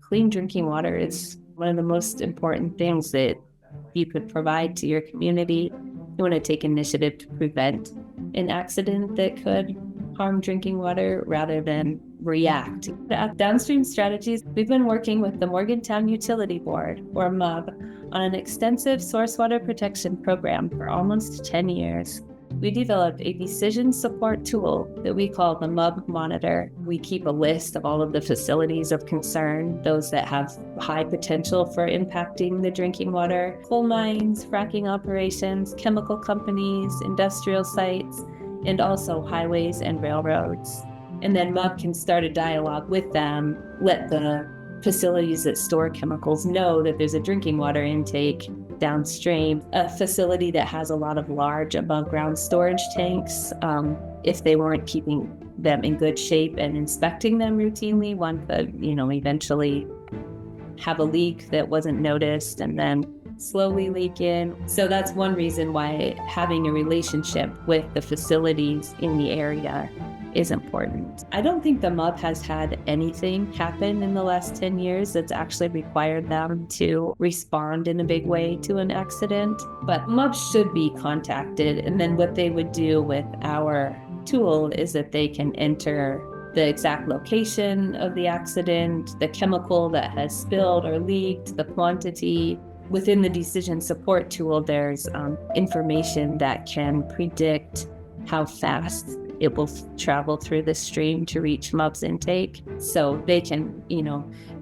Clean drinking water is one of the most important things that you could provide to your community. You want to take initiative to prevent an accident that could harm drinking water rather than react. At Downstream Strategies, we've been working with the Morgantown Utility Board, or MUB, on an extensive source water protection program for almost 10 years. We developed a decision support tool that we call the MUB Monitor. We keep a list of all of the facilities of concern, those that have high potential for impacting the drinking water: coal mines, fracking operations, chemical companies, industrial sites, and also highways and railroads. And then MUB can start a dialogue with them, let the facilities that store chemicals know that there's a drinking water intake downstream, a facility that has a lot of large above ground storage tanks. If they weren't keeping them in good shape and inspecting them routinely, one could, eventually have a leak that wasn't noticed and then slowly leak in. So that's one reason why having a relationship with the facilities in the area is important. I don't think the MUB has had anything happen in the last 10 years that's actually required them to respond in a big way to an accident, but MUB should be contacted. And then what they would do with our tool is that they can enter the exact location of the accident, the chemical that has spilled or leaked, the quantity. Within the decision support tool, there's information that can predict how fast it will travel through the stream to reach MUB's intake. So they can,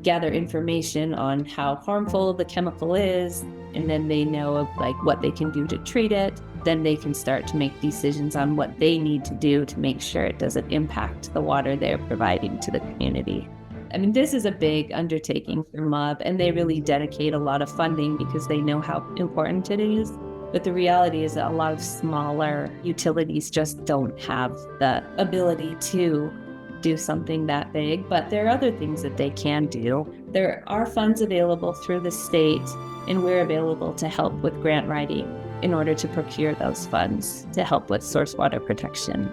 gather information on how harmful the chemical is, and then they know what they can do to treat it. Then they can start to make decisions on what they need to do to make sure it doesn't impact the water they're providing to the community. I mean, this is a big undertaking for MUB, and they really dedicate a lot of funding because they know how important it is. But the reality is that a lot of smaller utilities just don't have the ability to do something that big, but there are other things that they can do. There are funds available through the state, and we're available to help with grant writing in order to procure those funds to help with source water protection.